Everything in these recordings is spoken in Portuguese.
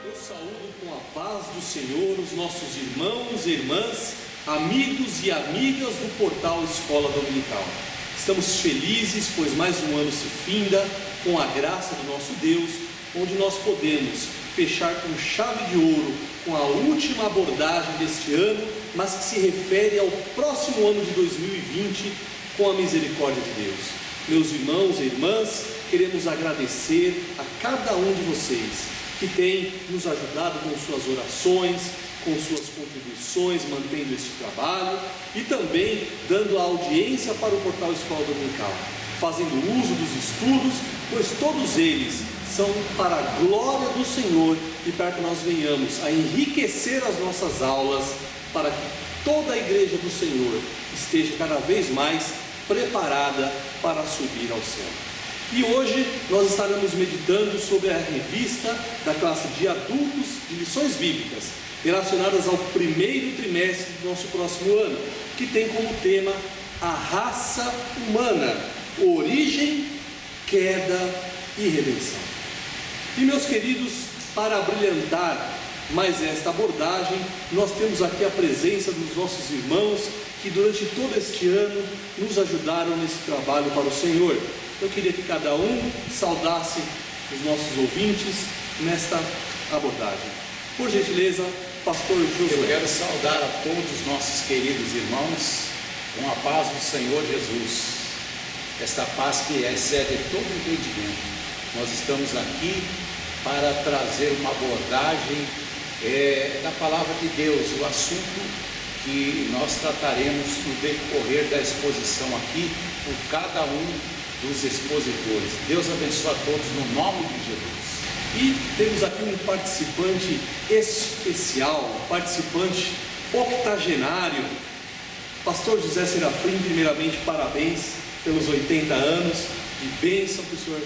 Eu saúdo com a paz do Senhor os nossos irmãos e irmãs, amigos e amigas do portal Escola Dominical. Estamos felizes, pois mais um ano se finda com a graça do nosso Deus, onde nós podemos fechar com chave de ouro com a última abordagem deste ano, mas que se refere ao próximo ano de 2020 com a misericórdia de Deus. Meus irmãos e irmãs, queremos agradecer a cada um de vocês que tem nos ajudado com suas orações, com suas contribuições, mantendo este trabalho e também dando a audiência para o portal Escola Dominical, fazendo uso dos estudos, pois todos eles são para a glória do Senhor e para que nós venhamos a enriquecer as nossas aulas, para que toda a igreja do Senhor esteja cada vez mais preparada para subir ao céu. E hoje nós estaremos meditando sobre a revista da classe de adultos de lições bíblicas, relacionadas ao primeiro trimestre do nosso próximo ano, que tem como tema a raça humana, origem, queda e redenção. E meus queridos, para brilhantar mais esta abordagem, nós temos aqui a presença dos nossos irmãos que durante todo este ano nos ajudaram nesse trabalho para o Senhor. Eu queria que cada um saudasse os nossos ouvintes nesta abordagem. Por gentileza, Pastor Josué. Eu quero saudar a todos os nossos queridos irmãos com a paz do Senhor Jesus, esta paz que excede todo entendimento. Nós estamos aqui para trazer uma abordagem da Palavra de Deus, o assunto que nós trataremos no decorrer da exposição aqui, por cada um dos expositores. Deus abençoe a todos no nome de Jesus. E temos aqui um participante especial, um participante octogenário, Pastor José Serafim. Primeiramente, parabéns pelos 80 anos de bênção que o Senhor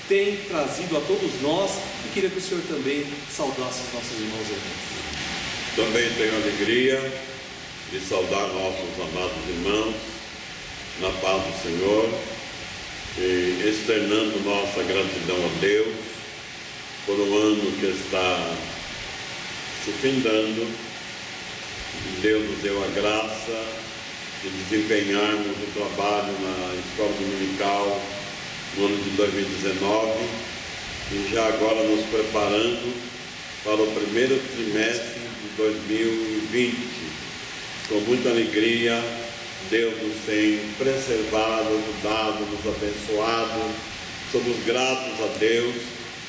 tem trazido a todos nós, e queria que o Senhor também saudasse os nossos irmãos e irmãs. Também tenho alegria de saudar nossos amados irmãos na paz do Senhor, e externando nossa gratidão a Deus por um ano que está se findando. Deus nos deu a graça de desempenharmos o trabalho na Escola Dominical no ano de 2019 e já agora nos preparando para o primeiro trimestre de 2020. Com muita alegria, Deus nos tem preservado, ajudado, nos abençoado. Somos gratos a Deus.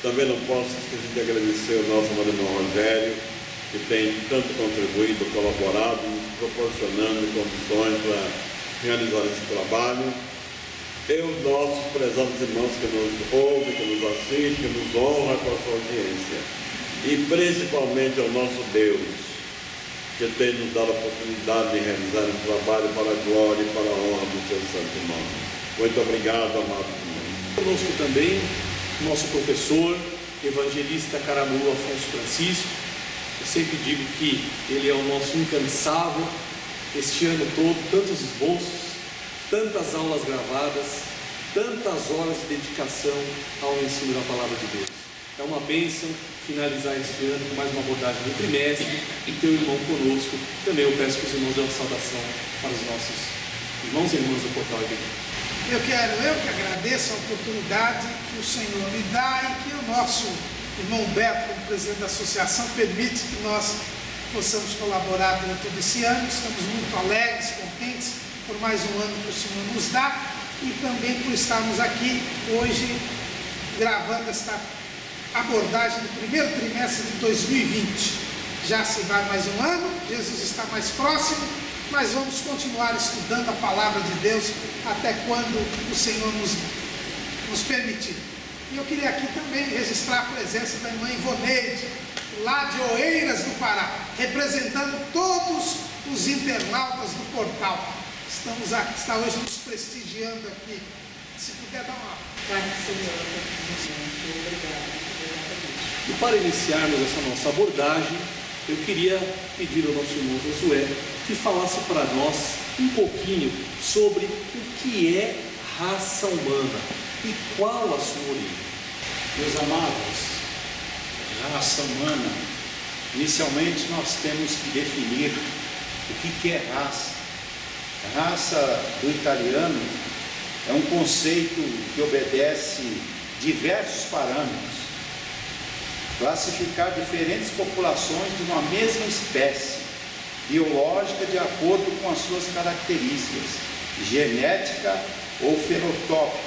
Também não posso esquecer de agradecer ao nosso irmão Rogério, que tem tanto contribuído, colaborado, nos proporcionando condições para realizar esse trabalho. E os nossos prezados irmãos que nos ouvem, que nos assistem, que nos honram com a sua audiência. E principalmente ao nosso Deus, que tem nos dado a oportunidade de realizar um trabalho para a glória e para a honra do seu santo nome. Muito obrigado, amados irmãos. Conosco também nosso professor, evangelista Caramulo Afonso Francisco. Eu sempre digo que ele é o nosso incansável, este ano todo, tantos esboços, tantas aulas gravadas, tantas horas de dedicação ao ensino da Palavra de Deus. É uma bênção finalizar este ano com mais uma abordagem do trimestre e ter o irmão conosco. Também eu peço que os irmãos dêem uma saudação para os nossos irmãos e irmãs do Portal IBD. Eu que agradeço a oportunidade que o Senhor me dá e que o nosso irmão Beto, como presidente da associação, permite que nós possamos colaborar durante todo esse ano. Estamos muito alegres, contentes por mais um ano que o Senhor nos dá e também por estarmos aqui hoje gravando esta abordagem do primeiro trimestre de 2020. Já se vai mais um ano, Jesus está mais próximo, mas vamos continuar estudando a Palavra de Deus até quando o Senhor nos permitir. E eu queria aqui também registrar a presença da irmã Ivoneide, lá de Oeiras do Pará, representando todos os internautas do portal. Está hoje nos prestigiando aqui. Se puder dar uma... E para iniciarmos essa nossa abordagem, eu queria pedir ao nosso irmão Josué que falasse para nós um pouquinho sobre o que é raça humana e qual a sua origem. Meus amados, raça humana, inicialmente nós temos que definir o que é raça. A raça do italiano é um conceito que obedece diversos parâmetros. Classificar diferentes populações de uma mesma espécie biológica de acordo com as suas características, genética ou fenotópica.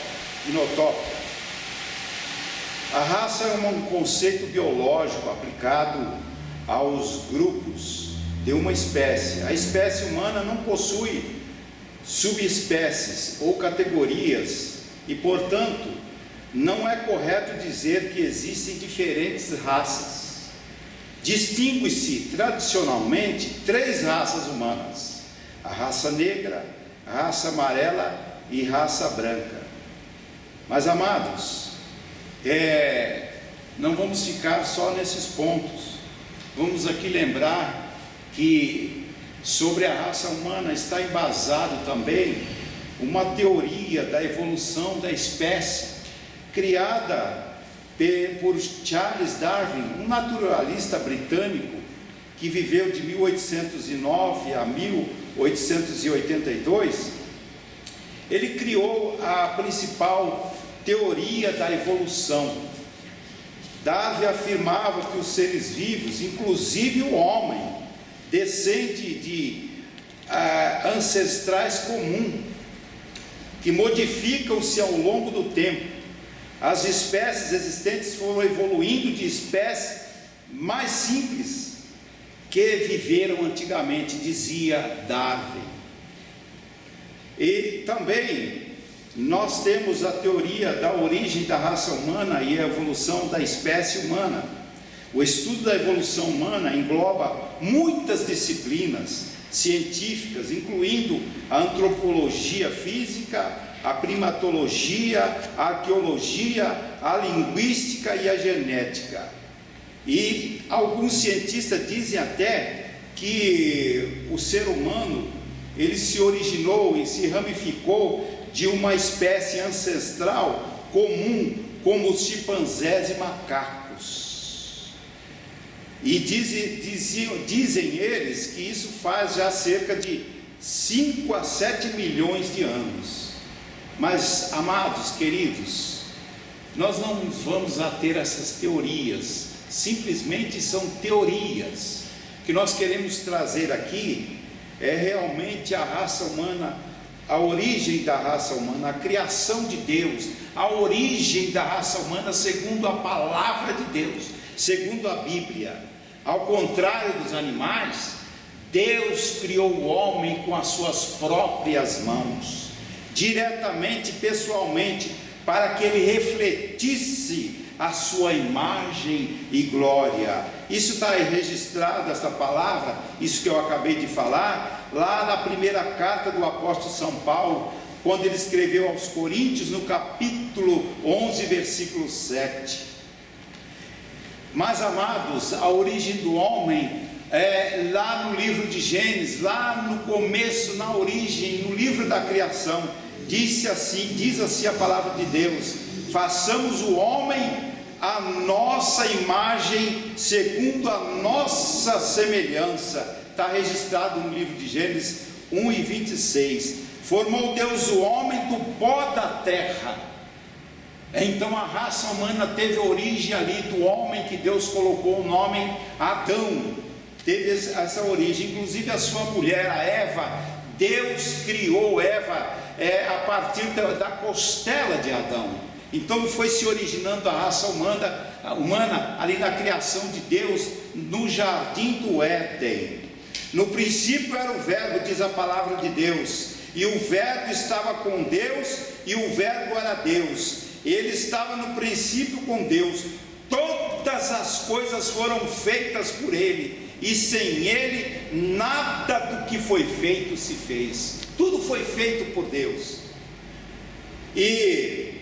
A raça é um conceito biológico aplicado aos grupos de uma espécie. A espécie humana não possui subespécies ou categorias e, portanto, não é correto dizer que existem diferentes raças. Distingue-se tradicionalmente 3 raças humanas: a raça negra, a raça amarela e raça branca. Mas, amados, não vamos ficar só nesses pontos. Vamos aqui lembrar que sobre a raça humana está embasado também uma teoria da evolução da espécie criada por Charles Darwin, um naturalista britânico que viveu de 1809 a 1882. Ele criou a principal teoria da evolução. Darwin afirmava que os seres vivos, inclusive o homem, descende de ancestrais comuns, que modificam-se ao longo do tempo. As espécies existentes foram evoluindo de espécies mais simples que viveram antigamente, dizia Darwin. E também nós temos a teoria da origem da raça humana e a evolução da espécie humana. O estudo da evolução humana engloba muitas disciplinas científicas, incluindo a antropologia física, a primatologia, a arqueologia, a linguística e a genética. E alguns cientistas dizem até que o ser humano, ele se originou e se ramificou de uma espécie ancestral comum, como os chimpanzés e macacos. E dizem eles que isso faz já cerca de 5 a 7 milhões de anos. Mas, amados, queridos, nós não vamos a ter essas teorias, simplesmente são teorias. O que nós queremos trazer aqui é realmente a raça humana, a origem da raça humana, a criação de Deus, a origem da raça humana segundo a palavra de Deus, segundo a Bíblia. Ao contrário dos animais, Deus criou o homem com as suas próprias mãos, diretamente, pessoalmente, para que ele refletisse a sua imagem e glória. Isso está registrado, essa palavra, isso que eu acabei de falar, lá na primeira carta do apóstolo São Paulo, quando ele escreveu aos Coríntios, no capítulo 11, versículo 7. Mas, amados, a origem do homem lá no livro de Gênesis, lá no começo, na origem, no livro da criação, diz assim a palavra de Deus: façamos o homem a nossa imagem, segundo a nossa semelhança. Está registrado no livro de Gênesis 1:26. Formou Deus o homem do pó da terra. Então a raça humana teve origem ali do homem que Deus colocou o nome Adão. Teve essa origem, inclusive a sua mulher, a Eva. Deus criou Eva a partir da costela de Adão. Então foi se originando a raça humana ali na criação de Deus, no jardim do Éden. No princípio era o verbo, diz a palavra de Deus, e o verbo estava com Deus, e o verbo era Deus. Ele estava no princípio com Deus. Todas as coisas foram feitas por ele, e sem ele nada do que foi feito se fez. Tudo foi feito por Deus. E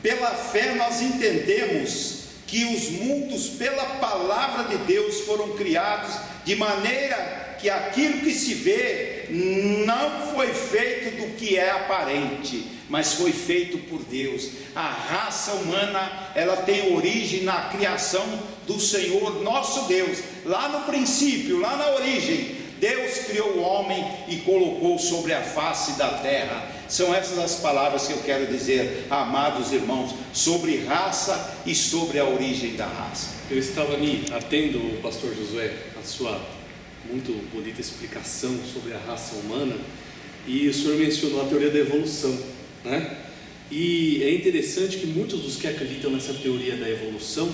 pela fé nós entendemos que os mundos pela palavra de Deus foram criados, de maneira que aquilo que se vê não foi feito do que é aparente, mas foi feito por Deus. A raça humana, ela tem origem na criação do Senhor nosso Deus. Lá no princípio, lá na origem, Deus criou o homem e colocou sobre a face da terra. São essas as palavras que eu quero dizer, amados irmãos, sobre raça e sobre a origem da raça. Eu estava me atendo, pastor Josué, a sua muito bonita explicação sobre a raça humana, e o senhor mencionou a teoria da evolução, né? E é interessante que muitos dos que acreditam nessa teoria da evolução,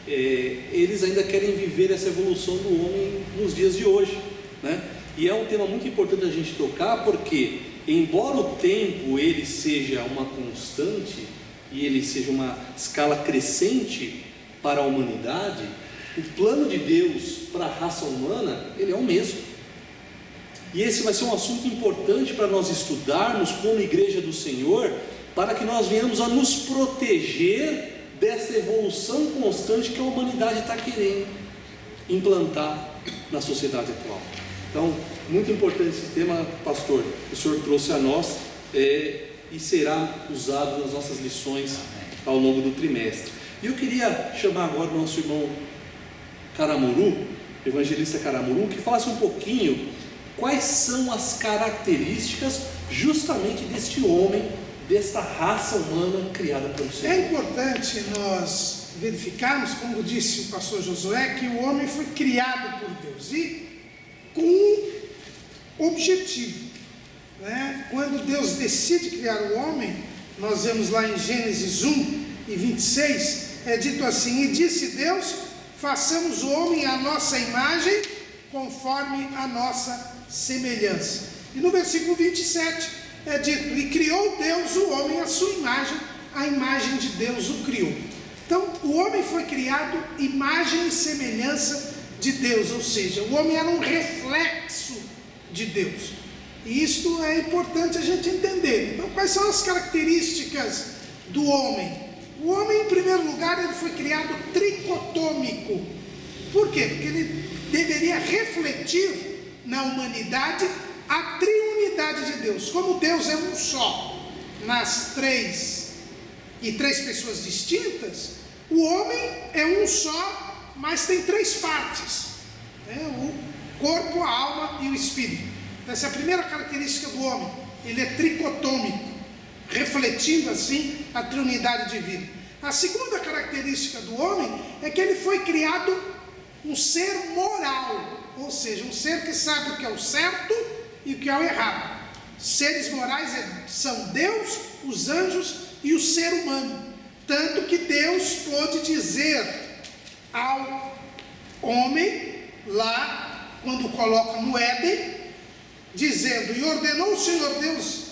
eles ainda querem viver essa evolução do homem nos dias de hoje, né? E é um tema muito importante a gente tocar, porque embora o tempo ele seja uma constante e ele seja uma escala crescente para a humanidade, o plano de Deus para a raça humana, ele é o mesmo. E esse vai ser um assunto importante para nós estudarmos como igreja do Senhor, para que nós venhamos a nos proteger dessa evolução constante que a humanidade está querendo implantar na sociedade atual. Então, muito importante esse tema, pastor, que o senhor trouxe a nós, e será usado nas nossas lições ao longo do trimestre. E eu queria chamar agora o nosso irmão Caramuru, evangelista Caramuru, que falasse um pouquinho quais são as características justamente deste homem, desta raça humana criada pelo Senhor. É importante nós verificarmos, como disse o pastor Josué, que o homem foi criado por Deus e com um objetivo, né? Quando Deus decide criar o homem, nós vemos lá em Gênesis 1:26, é dito assim: e disse Deus, façamos o homem à nossa imagem, conforme a nossa semelhança. E no versículo 27 é dito: e criou Deus o homem à sua imagem, a imagem de Deus o criou. Então o homem foi criado imagem e semelhança de Deus, ou seja, o homem era um reflexo de Deus. E isto é importante a gente entender. Então, quais são as características do homem? O homem, em primeiro lugar, ele foi criado tricotômico. Por quê? Porque ele deveria refletir na humanidade a triunidade de Deus. Como Deus é um só, nas três pessoas distintas, o homem é um só, mas tem três partes, né? O corpo, a alma e o espírito. Essa é a primeira característica do homem. Ele é tricotômico, refletindo assim a triunidade divina. A segunda característica do homem é que ele foi criado um ser moral, ou seja, um ser que sabe o que é o certo e o que é o errado. Seres morais são Deus, os anjos e o ser humano. Tanto que Deus pôde dizer ao homem, lá, quando coloca no Éden, dizendo: e ordenou o Senhor Deus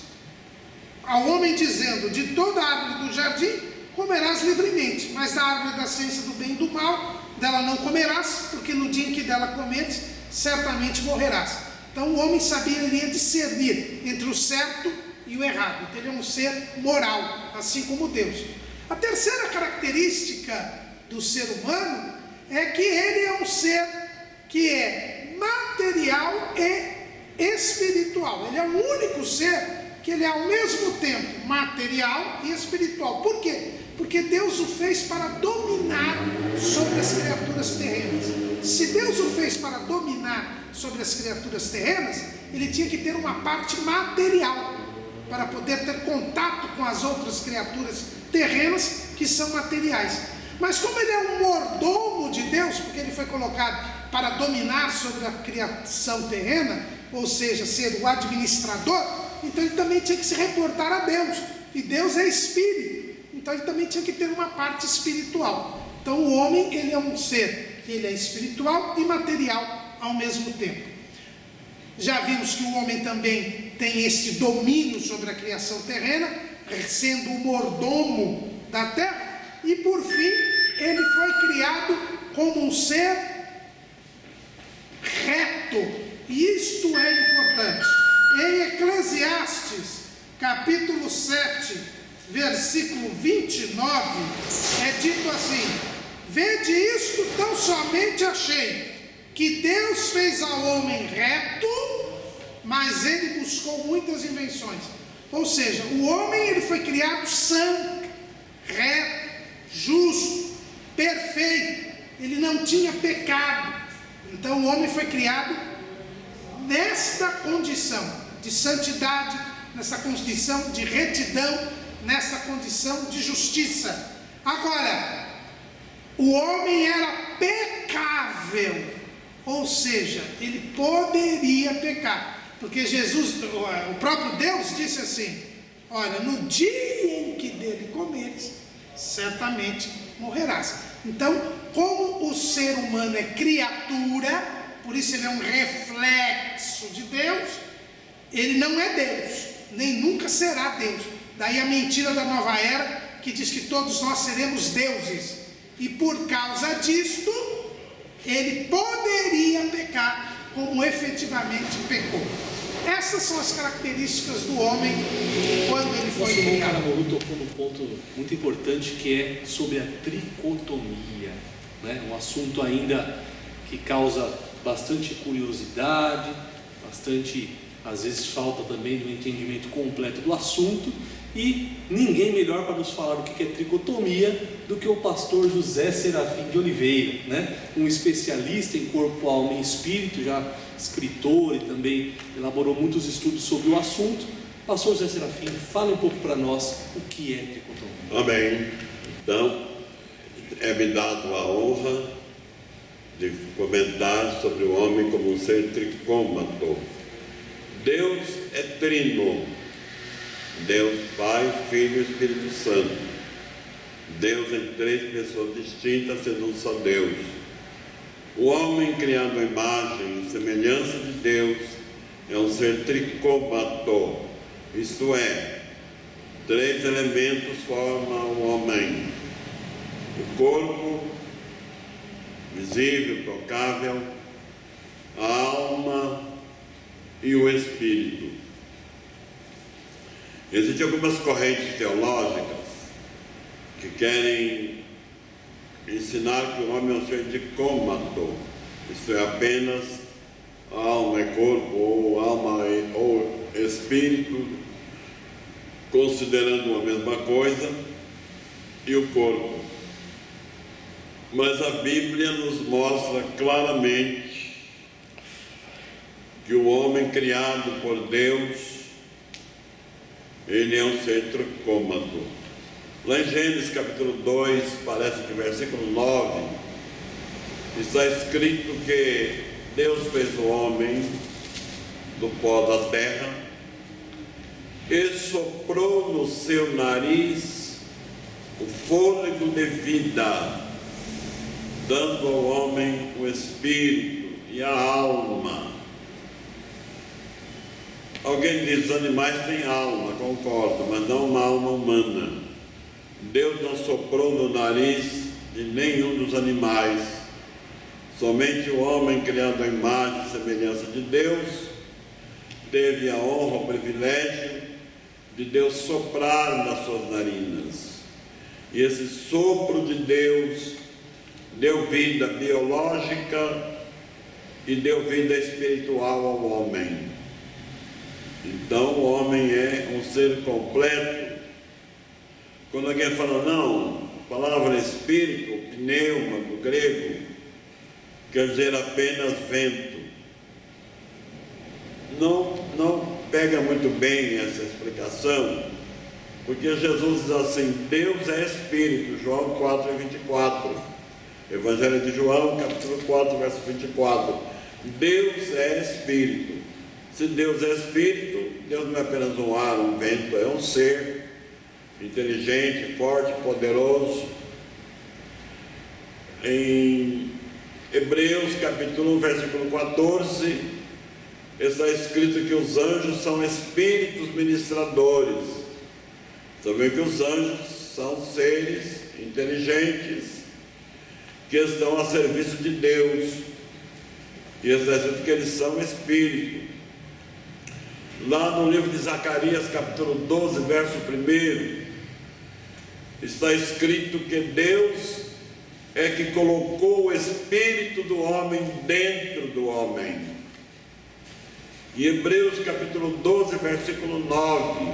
ao homem, dizendo: de toda a árvore do jardim comerás livremente, mas da árvore da ciência do bem e do mal, dela não comerás, porque no dia em que dela comeres, certamente morrerás. Então o homem sabia, ele ia discernir entre o certo e o errado. Então ele é um ser moral, assim como Deus. A terceira característica do ser humano é que ele é um ser que é material e espiritual. Ele é o único ser que ele é ao mesmo tempo material e espiritual. Por quê? Porque Deus o fez para dominar sobre as criaturas terrenas. Se Deus o fez para dominar sobre as criaturas terrenas, ele tinha que ter uma parte material para poder ter contato com as outras criaturas terrenas que são materiais. Mas como ele é um mordomo de Deus, porque ele foi colocado para dominar sobre a criação terrena, ou seja, ser o administrador, então ele também tinha que se reportar a Deus. E Deus é espírito, então ele também tinha que ter uma parte espiritual. Então o homem, ele é um ser que ele é espiritual e material ao mesmo tempo. Já vimos que o homem também tem esse domínio sobre a criação terrena, sendo o mordomo da terra. E por fim, ele foi criado como um ser reto. E isto é importante. Em Eclesiastes, capítulo 7, versículo 29, é dito assim: vede isto, tão somente achei, que Deus fez ao homem reto, mas ele buscou muitas invenções. Ou seja, o homem, ele foi criado santo, reto, justo, perfeito. ele não tinha pecado. Então o homem foi criado nesta condição de santidade, nessa condição de retidão, nessa condição de justiça. Agora, o homem era pecável, ou seja, ele poderia pecar, porque Jesus, o próprio Deus disse assim: olha, no dia em que dele comeres, certamente morrerás. Então, como o ser humano é criatura, por isso ele é um reflexo de Deus, ele não é Deus, nem nunca será Deus. Daí a mentira da nova era, que diz que todos nós seremos deuses, e por causa disto, ele poderia pecar, como efetivamente pecou. Essas são as características do homem quando ele foi criado. O irmão Caramoru tocou num ponto muito importante, que é sobre a tricotomia, né? Um assunto ainda que causa bastante curiosidade, bastante, às vezes, falta também do entendimento completo do assunto, e ninguém melhor para nos falar o que é tricotomia do que o pastor José Serafim de Oliveira, né? Um especialista em corpo, alma e espírito, já escritor, e também elaborou muitos estudos sobre o assunto. Pastor José Serafim, fale um pouco para nós o que é tricotomia. Amém. Então, é-me dado a honra de comentar sobre o homem como um ser tricômato. Deus é trino: Deus Pai, Filho e Espírito Santo. Deus em três pessoas distintas, sendo um só Deus. O homem criado à imagem e semelhança de Deus é um ser tricômato, isto é, três elementos formam o homem: o corpo, visível, tocável, a alma e o espírito. Existem algumas correntes teológicas que querem ensinar que o homem é um ser tricômato, isto é, apenas alma e corpo, ou alma ou espírito, considerando a mesma coisa, e o corpo. Mas a Bíblia nos mostra claramente que o homem criado por Deus, ele é um ser tricômato. Lá em Gênesis capítulo 2, parece que versículo 9, está escrito que Deus fez o homem do pó da terra e soprou no seu nariz o fôlego de vida, dando ao homem o espírito e a alma. Alguém diz: os animais têm alma, concordo, mas não uma alma humana. Deus não soprou no nariz de nenhum dos animais. Somente o homem, criado à imagem e semelhança de Deus, teve a honra, o privilégio de Deus soprar nas suas narinas. E esse sopro de Deus deu vida biológica e deu vida espiritual ao homem. Então o homem é um ser completo. Quando alguém fala, não, a palavra espírito, pneuma, do grego, quer dizer apenas vento. Não pega muito bem essa explicação, porque Jesus diz assim: Deus é espírito, João 4:24. Evangelho de João, capítulo 4, verso 24. Deus é espírito. Se Deus é espírito, Deus não é apenas um ar, um vento, é um ser inteligente, forte, poderoso. Em Hebreus capítulo 1, versículo 14, está escrito que os anjos são espíritos ministradores. Sabem que os anjos são seres inteligentes que estão a serviço de Deus, e está escrito que eles são espíritos. Lá no livro de Zacarias capítulo 12, verso 1, está escrito que Deus é que colocou o espírito do homem dentro do homem. Em Hebreus capítulo 12, versículo 9,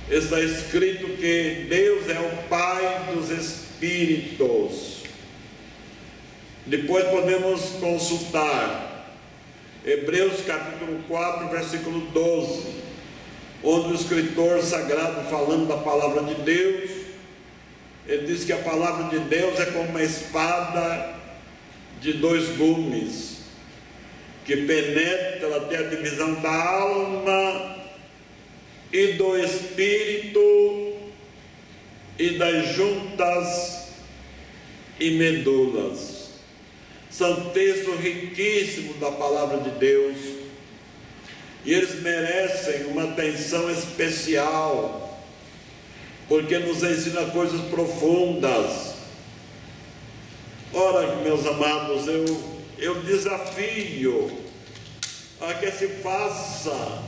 está escrito que Deus é o Pai dos espíritos. Depois podemos consultar Hebreus capítulo 4, versículo 12, onde o escritor sagrado, falando da palavra de Deus, ele diz que a palavra de Deus é como uma espada de 2 gumes, que penetra até a divisão da alma e do espírito e das juntas e medulas. São textos riquíssimos da palavra de Deus, e eles merecem uma atenção especial, porque nos ensina coisas profundas. Ora, meus amados, eu desafio a que se faça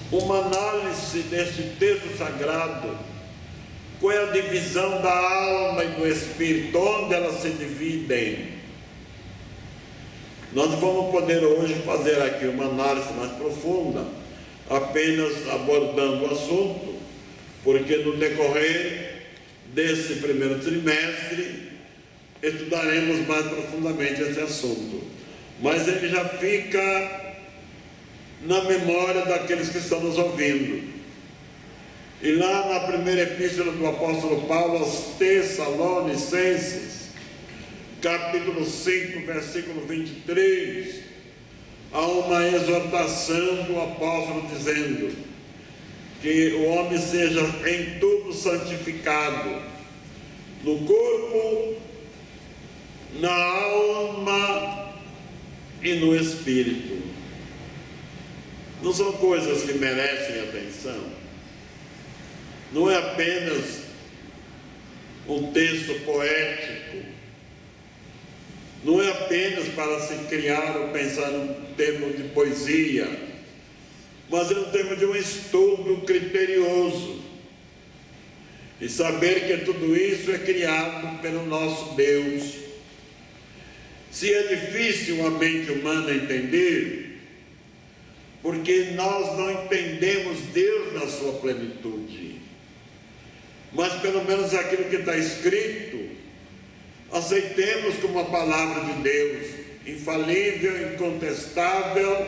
uma análise deste texto sagrado. Qual é a divisão da alma e do espírito? Onde elas se dividem? Nós vamos poder hoje fazer aqui uma análise mais profunda, apenas abordando o assunto, porque no decorrer desse primeiro trimestre estudaremos mais profundamente esse assunto, mas ele já fica na memória daqueles que estão nos ouvindo. E lá na primeira epístola do apóstolo Paulo aos Tessalonicenses, capítulo 5, versículo 23, há uma exortação do apóstolo dizendo que o homem seja em tudo santificado, no corpo, na alma e no espírito. Não são coisas que merecem atenção. Não é apenas um texto poético, não é apenas para se criar ou pensar num termo de poesia, mas é um termo de um estudo criterioso, e saber que tudo isso é criado pelo nosso Deus. Se é difícil a mente humana entender, porque nós não entendemos Deus na sua plenitude, mas pelo menos aquilo que está escrito, aceitemos como a palavra de Deus, infalível, incontestável,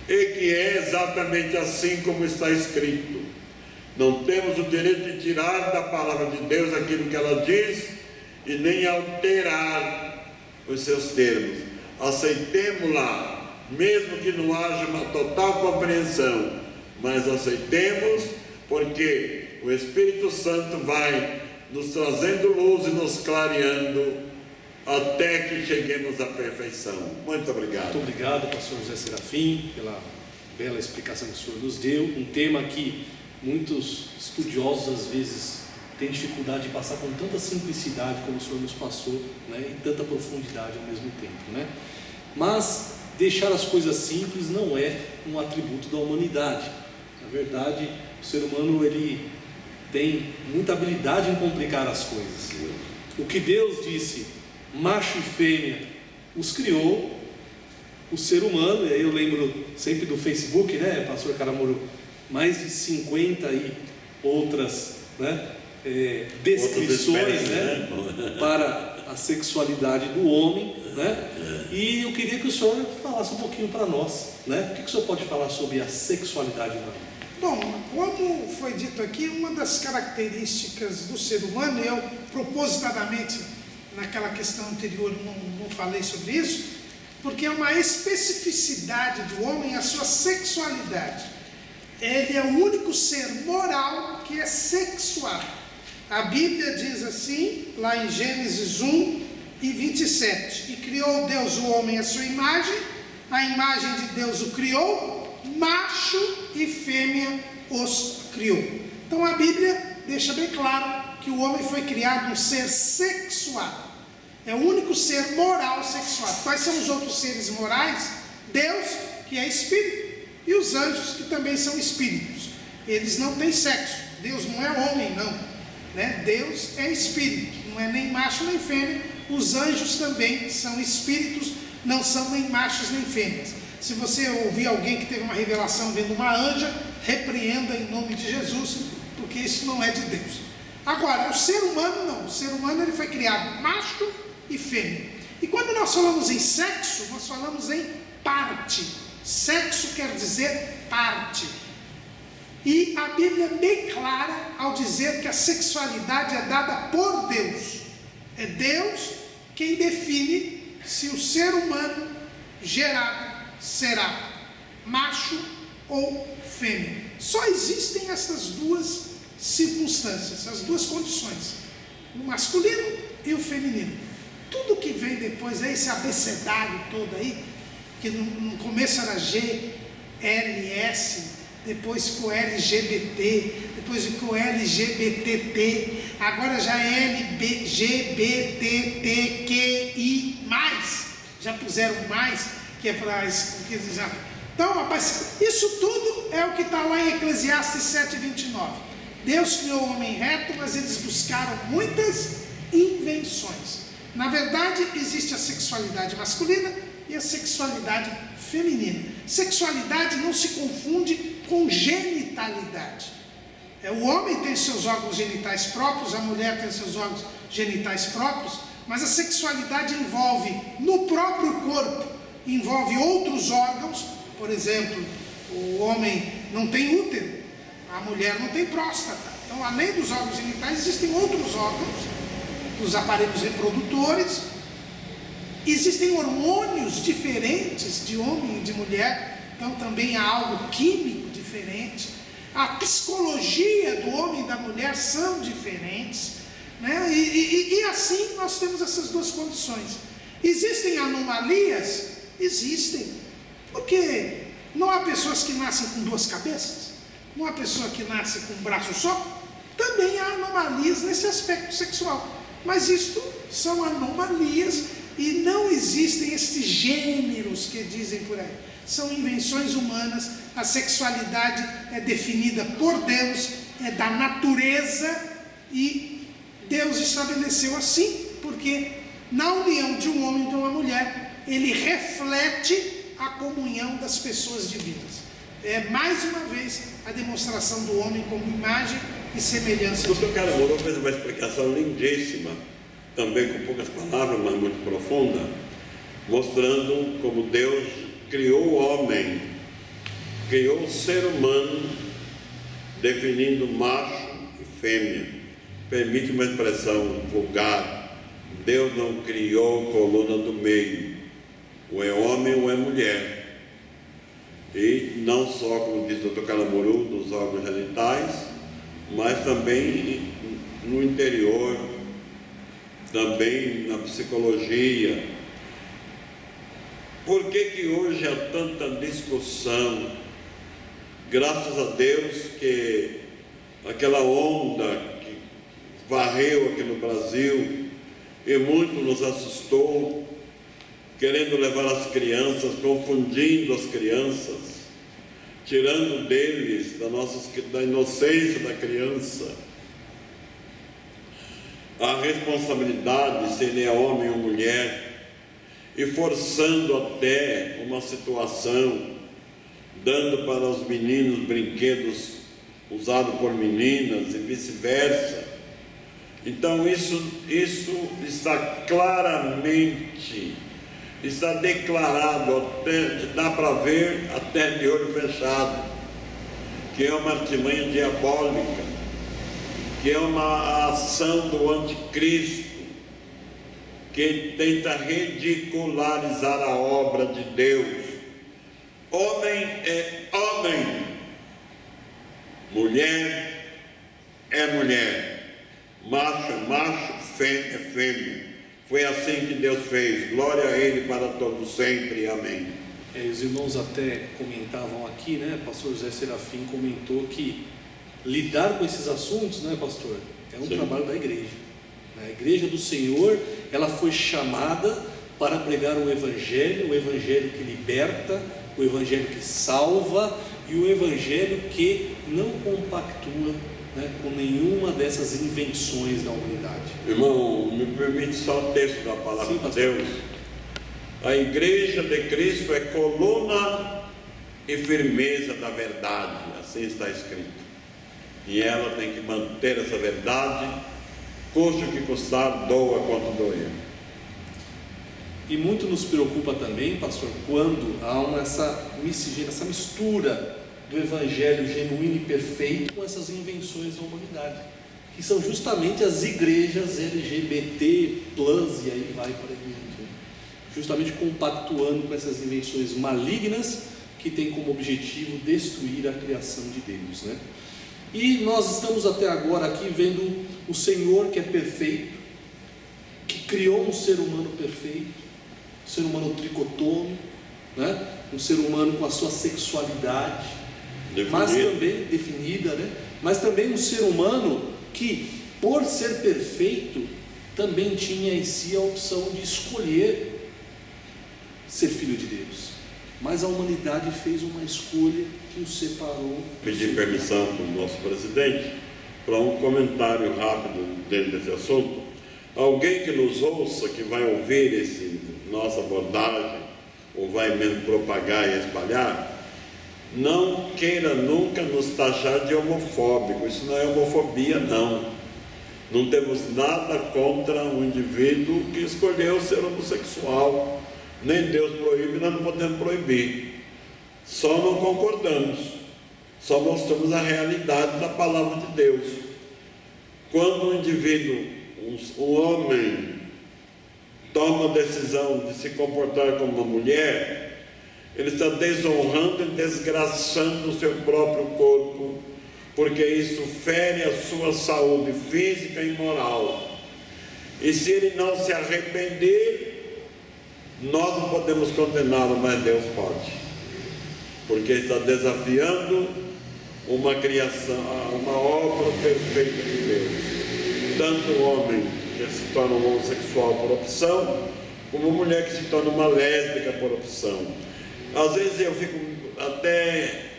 e que é exatamente assim como está escrito. Não temos o direito de tirar da palavra de Deus aquilo que ela diz, e nem alterar os seus termos. Aceitemos-la, mesmo que não haja uma total compreensão, mas aceitemos, porque o Espírito Santo vai nos trazendo luz e nos clareando até que cheguemos à perfeição. Muito obrigado. Muito obrigado, pastor José Serafim, pela bela explicação que o senhor nos deu. Um tema que muitos estudiosos às vezes têm dificuldade de passar com tanta simplicidade como o senhor nos passou, né? E tanta profundidade ao mesmo tempo, né? Mas deixar as coisas simples não é um atributo da humanidade. Na verdade, o ser humano ele tem muita habilidade em complicar as coisas. O que Deus disse, macho e fêmea, os criou, o ser humano. E aí eu lembro sempre do Facebook, né, pastor Caramuru, mais de 50 e outras, né, descrições, né, para a sexualidade do homem, né? E eu queria que o senhor falasse um pouquinho para nós, né? O que o senhor pode falar sobre a sexualidade humana? Bom, como foi dito aqui, uma das características do ser humano, e eu propositadamente naquela questão anterior não falei sobre isso, porque é uma especificidade do homem a sua sexualidade. Ele é o único ser moral que é sexual. A Bíblia diz assim, lá em Gênesis 1 e 27, e criou Deus o homem à sua imagem, a imagem de Deus o criou, macho e fêmea os criou. Então a Bíblia deixa bem claro que o homem foi criado um ser sexual. É o único ser moral sexual. Quais são os outros seres morais? Deus, que é espírito, e os anjos, que também são espíritos. Eles não têm sexo. Deus não é homem, não, né? Deus é espírito, não é nem macho nem fêmea. Os anjos também são espíritos, não são nem machos nem fêmeas. Se você ouvir alguém que teve uma revelação vendo uma anja, repreenda em nome de Jesus, porque isso não é de Deus. Agora, o ser humano não. O ser humano ele foi criado macho e fêmea. E quando nós falamos em sexo, nós falamos em parte. Sexo quer dizer parte. E a Bíblia é bem clara ao dizer que a sexualidade é dada por Deus. É Deus quem define se o ser humano gerado será macho ou fêmea. Só existem essas duas circunstâncias, as duas condições, o masculino e o feminino. Tudo que vem depois, esse abecedário todo aí, que no começo era G, L, S, depois ficou LGBT, depois ficou LGBTT, agora já é LGBTQI+, já puseram mais, que é para... Então, rapaz, isso tudo é o que está lá em Eclesiastes 7:29. Deus criou o homem reto, mas eles buscaram muitas invenções. Na verdade, existe a sexualidade masculina e a sexualidade feminina. Sexualidade não se confunde com genitalidade. O homem tem seus órgãos genitais próprios, a mulher tem seus órgãos genitais próprios, mas a sexualidade envolve no próprio corpo, envolve outros órgãos. Por exemplo, o homem não tem útero, a mulher não tem próstata. Então, além dos órgãos genitais, existem outros órgãos, dos aparelhos reprodutores. Existem hormônios diferentes de homem e de mulher, então também há algo químico diferente. A psicologia do homem e da mulher são diferentes, né? E assim nós temos essas duas condições. Existem anomalias? Existem. Porque não há pessoas que nascem com duas cabeças, não há pessoa que nasce com um braço só. Também há anomalias nesse aspecto sexual, mas isto são anomalias e não existem estes gêneros que dizem por aí. São invenções humanas. A sexualidade é definida por Deus, é da natureza, e Deus estabeleceu assim, porque na união de um homem e de uma mulher, ele reflete a comunhão das pessoas divinas. É mais uma vez a demonstração do homem como imagem e semelhança de Deus. O Dr. Carlos Mourão fez uma explicação lindíssima, também com poucas palavras, mas muito profunda, mostrando como Deus criou o homem, criou o ser humano, definindo macho e fêmea. Permite uma expressão vulgar: Deus não criou coluna do meio, ou é homem ou é mulher. E não só, como diz o Dr. Calamuru, nos órgãos genitais, mas também no interior, também na psicologia. Por que hoje há tanta discussão? Graças a Deus que aquela onda que varreu aqui no Brasil e muito nos assustou, querendo levar as crianças, confundindo as crianças, tirando deles da inocência da criança a responsabilidade se ele é homem ou mulher, e forçando até uma situação, dando para os meninos brinquedos usados por meninas e vice-versa. Então isso está claramente, está declarado, dá para ver até de olho fechado, que é uma artimanha diabólica, que é uma ação do anticristo, que tenta ridicularizar a obra de Deus. Homem é homem, mulher é mulher, macho é macho, fêmea é fêmea. Foi assim que Deus fez. Glória a Ele para todos sempre. Amém. Os irmãos até comentavam aqui, né? Pastor José Serafim comentou que lidar com esses assuntos, né, pastor, é um trabalho da igreja. A igreja do Senhor, ela foi chamada para pregar o evangelho que liberta, o evangelho que salva e o evangelho que não compactua, né, com nenhuma dessas invenções da humanidade. Irmão, me permite só o texto da palavra de Deus. A igreja de Cristo é coluna e firmeza da verdade, assim está escrito. e ela tem que manter essa verdade, custe o que custar, doa quanto doer. E muito nos preocupa também, pastor, quando há essa mistura do evangelho genuíno e perfeito com essas invenções da humanidade, que são justamente as igrejas LGBT+, e aí vai para diante, justamente compactuando com essas invenções malignas que têm como objetivo destruir a criação de Deus, né? E nós estamos até agora aqui vendo o Senhor que é perfeito, que criou um ser humano perfeito, um ser humano tricotômico, né? Um ser humano com a sua sexualidade mas também definida, né? Mas também um ser humano que, por ser perfeito, também tinha em si a opção de escolher ser filho de Deus. Mas a humanidade fez uma escolha que o separou. Pedir permissão para o nosso presidente para um comentário rápido dentro desse assunto. Alguém que nos ouça, que vai ouvir nossa abordagem, ou vai mesmo propagar e espalhar, não queira nunca nos taxar de homofóbico. Isso não é homofobia, não. Não temos nada contra um indivíduo que escolheu ser homossexual. Nem Deus proíbe, nós não podemos proibir. Só não concordamos. Só mostramos a realidade da palavra de Deus. Quando um indivíduo, um homem, toma a decisão de se comportar como uma mulher, ele está desonrando e desgraçando o seu próprio corpo, porque isso fere a sua saúde física e moral. E se ele não se arrepender, nós não podemos condená-lo, mas Deus pode, porque está desafiando uma criação, uma obra perfeita de Deus. Tanto o homem que se torna um homossexual por opção, como a mulher que se torna uma lésbica por opção. Às vezes eu fico até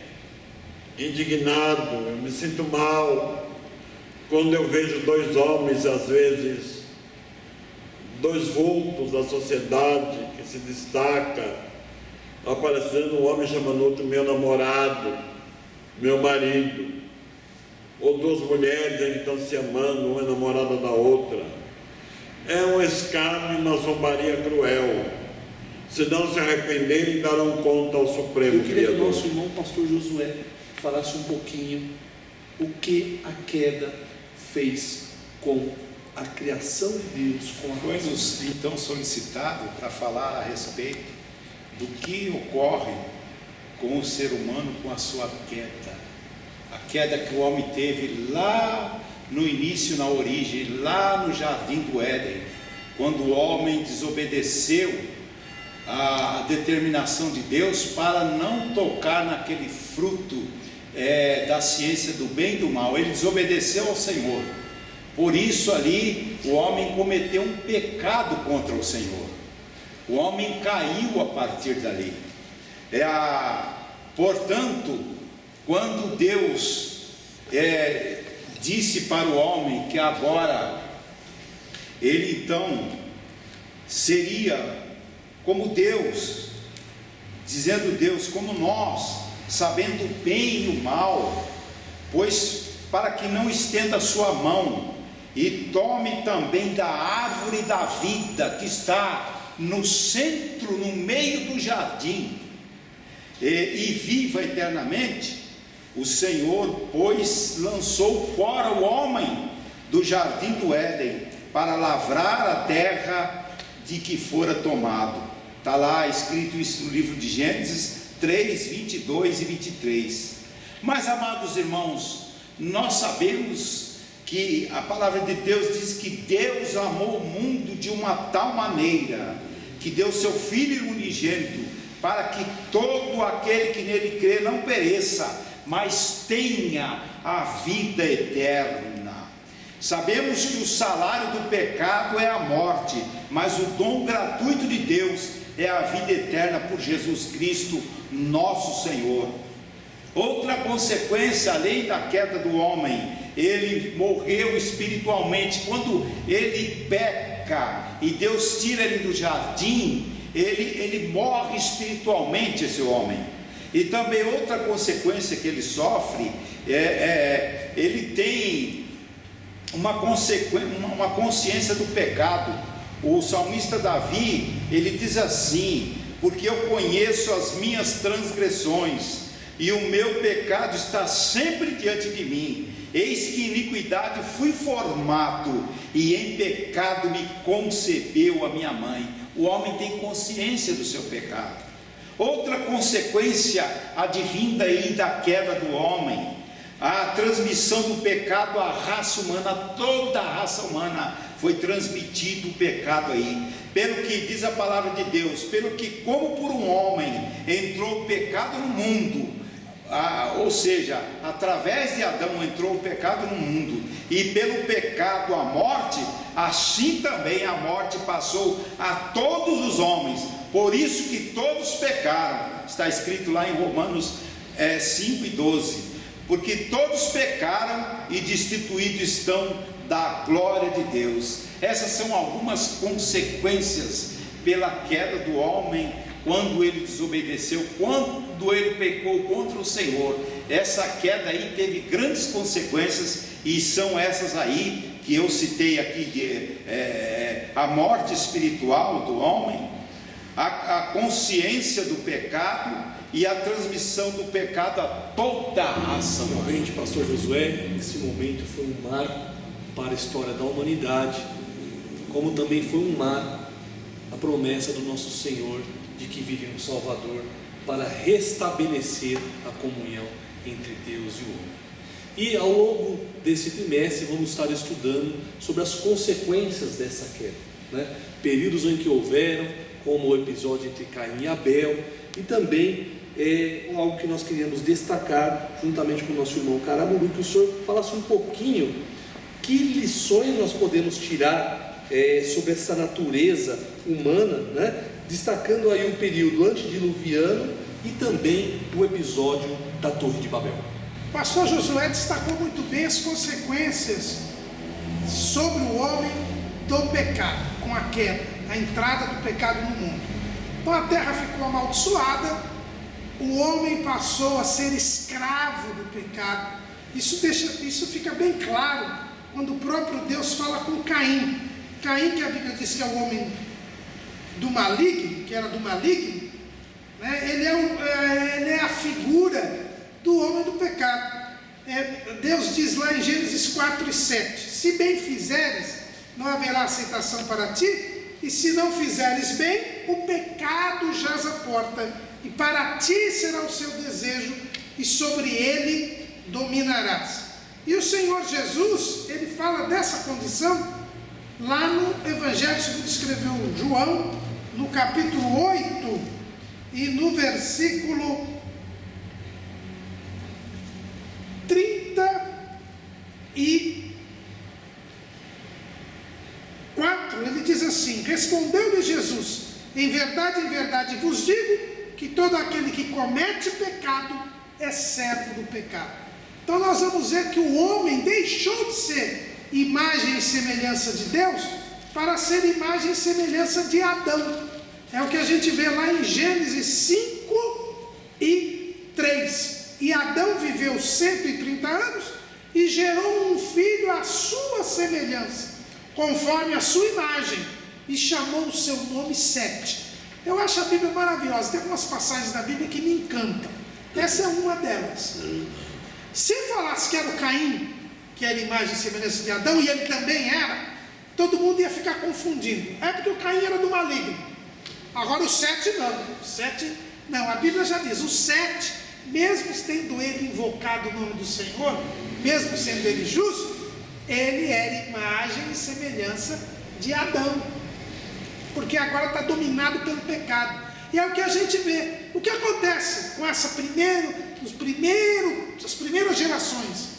indignado, eu me sinto mal quando eu vejo dois homens, às vezes dois vultos da sociedade que se destaca, aparecendo um homem chamando outro meu namorado, meu marido, ou duas mulheres que estão se amando, uma é namorada da outra. É um escárnio e uma zombaria cruel. Se não se arrependerem, darão conta ao Supremo Eu queria Criador. que o nosso irmão pastor Josué falasse um pouquinho o que a queda fez com a criação de Deus, com a Foi-nos então solicitado para falar a respeito do que ocorre com o ser humano com a sua queda. A queda que o homem teve lá no início, na origem, lá no jardim do Éden, quando o homem desobedeceu a determinação de Deus para não tocar naquele fruto da ciência do bem e do mal. Ele desobedeceu ao Senhor. Por isso ali o homem cometeu um pecado contra o Senhor. O homem caiu a partir dali. Portanto, quando Deus disse para o homem que agora ele então seria como Deus, dizendo Deus, como nós, sabendo o bem e o mal, pois para que não estenda a sua mão e tome também da árvore da vida que está no centro, no meio do jardim, e viva eternamente, o Senhor, pois, lançou fora o homem do jardim do Éden para lavrar a terra de que fora tomado. Está lá escrito isso no livro de Gênesis 3, 22 e 23. Mas, amados irmãos, nós sabemos que a palavra de Deus diz que Deus amou o mundo de uma tal maneira que deu seu Filho unigênito para que todo aquele que nele crê não pereça, mas tenha a vida eterna. Sabemos que o salário do pecado é a morte, mas o dom gratuito de Deus é a vida eterna por Jesus Cristo, nosso Senhor. Outra consequência, além da queda do homem, ele morreu espiritualmente. Quando ele peca e Deus tira ele do jardim, ele morre espiritualmente, esse homem. E também outra consequência que ele sofre, ele tem uma consciência do pecado. O salmista Davi, ele diz assim: porque eu conheço as minhas transgressões, e o meu pecado está sempre diante de mim. Eis que em iniquidade fui formado, e em pecado me concebeu a minha mãe. O homem tem consciência do seu pecado. Outra consequência advinda aí da queda do homem, a transmissão do pecado à raça humana. Toda a raça humana foi transmitido o pecado aí, pelo que diz a palavra de Deus, pelo que como por um homem entrou o pecado no mundo, ou seja, através de Adão entrou o pecado no mundo, e pelo pecado a morte, assim também a morte passou a todos os homens, por isso que todos pecaram. Está escrito lá em Romanos 5:12, porque todos pecaram e destituídos estão da glória de Deus. Essas são algumas consequências pela queda do homem, quando ele desobedeceu, quando ele pecou contra o Senhor. Essa queda aí teve grandes consequências, e são essas aí que eu citei aqui, a morte espiritual do homem, a consciência do pecado e a transmissão do pecado a toda a raça. Realmente, pastor Josué, esse momento foi um marco para a história da humanidade, como também foi um marco a promessa do nosso Senhor de que viria um Salvador para restabelecer a comunhão entre Deus e o homem. E ao longo desse trimestre vamos estar estudando sobre as consequências dessa queda, né? Períodos em que houveram, como o episódio entre Caim e Abel, e também algo que nós queríamos destacar juntamente com o nosso irmão Caramuru, que o senhor falasse um pouquinho que lições nós podemos tirar sobre essa natureza humana, né? Destacando aí o período antediluviano e também o episódio da Torre de Babel. O pastor Josué destacou muito bem as consequências sobre o homem do pecado, com a queda, a entrada do pecado no mundo. Então a terra ficou amaldiçoada, o homem passou a ser escravo do pecado. Isso fica bem claro quando o próprio Deus fala com Caim. Caim, que a Bíblia diz que é o homem do maligno, que era do maligno, né? Ele é a figura do homem do pecado. Deus diz lá em Gênesis 4:7: se bem fizeres, não haverá aceitação para ti, e se não fizeres bem, o pecado jaz à porta, e para ti será o seu desejo, e sobre ele dominarás. E o Senhor Jesus, ele fala dessa condição lá no Evangelho segundo escreveu João, no capítulo 8 e no versículo 34, ele diz assim: respondeu-lhe Jesus, em verdade vos digo, que todo aquele que comete pecado é servo do pecado. Então nós vamos ver que o homem deixou de ser imagem e semelhança de Deus para ser imagem e semelhança de Adão. É o que a gente vê lá em Gênesis 5:3. E Adão viveu 130 anos e gerou um filho à sua semelhança, conforme a sua imagem, e chamou o seu nome Sete. Eu acho a Bíblia maravilhosa. Tem algumas passagens da Bíblia que me encantam. Essa é uma delas. Se falasse que era o Caim, que era imagem e semelhança de Adão, e ele também era, todo mundo ia ficar confundindo. É porque o Caim era do maligno. Agora o Sete não. O Sete não. A Bíblia já diz: o Sete, mesmo tendo ele invocado o nome do Senhor, mesmo sendo ele justo, ele era imagem e semelhança de Adão, porque agora está dominado pelo pecado. E é o que a gente vê. O que acontece com as primeiras gerações?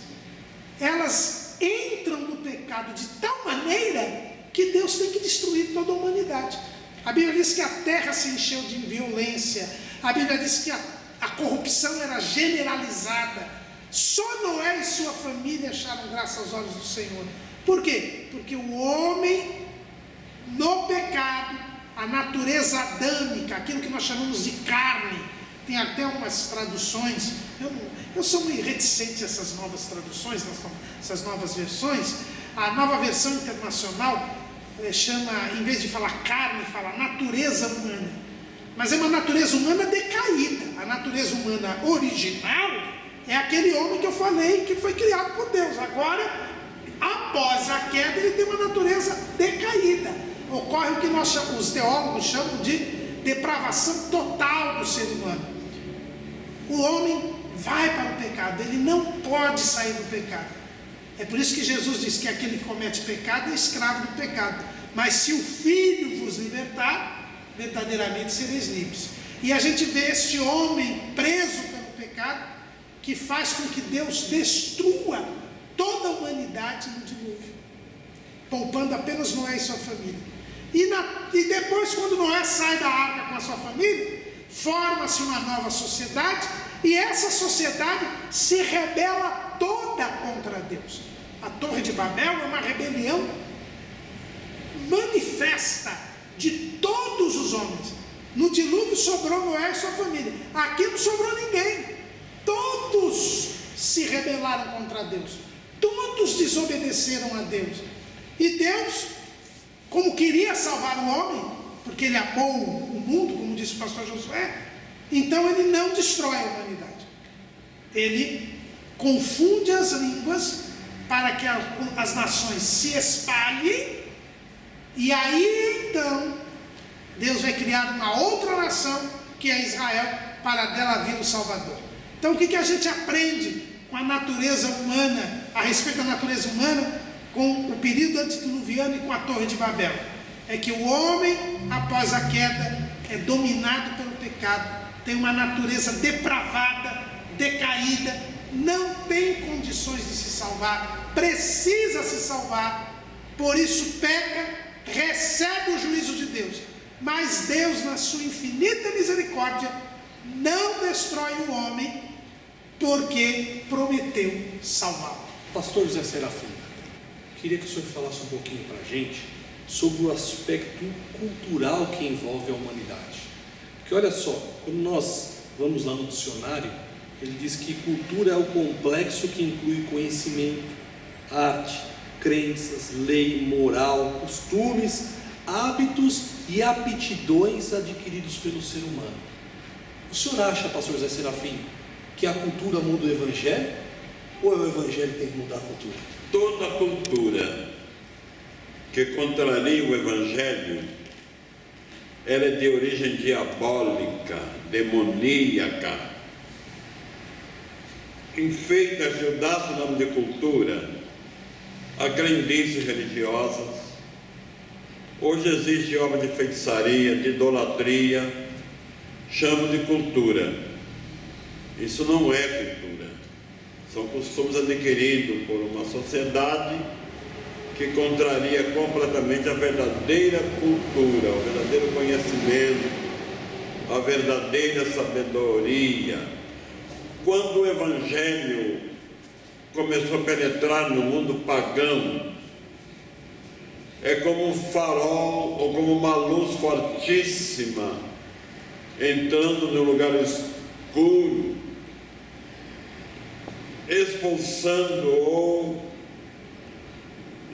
Elas entram no pecado de tal maneira que Deus tem que destruir toda a humanidade. A Bíblia diz que a terra se encheu de violência. A Bíblia diz que a corrupção era generalizada. Só Noé e sua família acharam graça aos olhos do Senhor. Por quê? Porque o homem, no pecado, a natureza adâmica, aquilo que nós chamamos de carne, tem até umas traduções, eu sou meio reticente a essas novas traduções, essas novas versões. A nova versão internacional chama, em vez de falar carne, fala natureza humana. Mas é uma natureza humana decaída. A natureza humana original é aquele homem que eu falei que foi criado por Deus. Agora, após a queda, ele tem uma natureza decaída. Ocorre o que os teólogos chamam de depravação total do ser humano. O homem vai para o pecado, ele não pode sair do pecado. É por isso que Jesus diz que aquele que comete pecado é escravo do pecado. Mas se o Filho vos libertar, verdadeiramente sereis livres. E a gente vê este homem preso pelo pecado, que faz com que Deus destrua toda a humanidade no dilúvio, poupando apenas Noé e sua família. E depois, quando Noé sai da arca com a sua família, forma-se uma nova sociedade, e essa sociedade se rebela toda contra Deus. A Torre de Babel é uma rebelião manifesta de todos os homens. No dilúvio sobrou Noé e sua família. Aqui não sobrou ninguém. Todos se rebelaram contra Deus. Todos desobedeceram a Deus. E Deus, como queria salvar o homem, porque ele amou o mundo, como disse o pastor Josué, então ele não destrói a humanidade. Ele confunde as línguas para que as nações se espalhem, e aí então Deus vai criar uma outra nação, que é Israel, para dela vir o Salvador. Então o que a gente aprende com a natureza humana, a respeito da natureza humana, com o período antediluviano e com a Torre de Babel? É que o homem, após a queda, é dominado pelo pecado, tem uma natureza depravada, decaída, não tem condições de se salvar, precisa se salvar, por isso peca, recebe o juízo de Deus. Mas Deus, na sua infinita misericórdia, não destrói o homem, porque prometeu salvá-lo. Pastor José Serafim, queria que o senhor falasse um pouquinho para a gente sobre o aspecto cultural que envolve a humanidade. Porque olha só, quando nós vamos lá no dicionário, ele diz que cultura é o complexo que inclui conhecimento, arte, crenças, lei, moral, costumes, hábitos e aptidões adquiridos pelo ser humano. O senhor acha, pastor José Serafim, que a cultura muda o evangelho? Ou é o evangelho que tem que mudar a cultura? Toda cultura que contraria o evangelho, ela é de origem diabólica, demoníaca. Enfeita, ajudasse o nome de cultura a crendices religiosas. Hoje existe obra de feitiçaria, de idolatria, chama de cultura. Isso não é cultura, são costumes adquiridos por uma sociedade que contraria completamente a verdadeira cultura, o verdadeiro conhecimento, a verdadeira sabedoria. Quando o evangelho começou a penetrar no mundo pagão, é como um farol ou como uma luz fortíssima entrando no lugar escuro, expulsando ou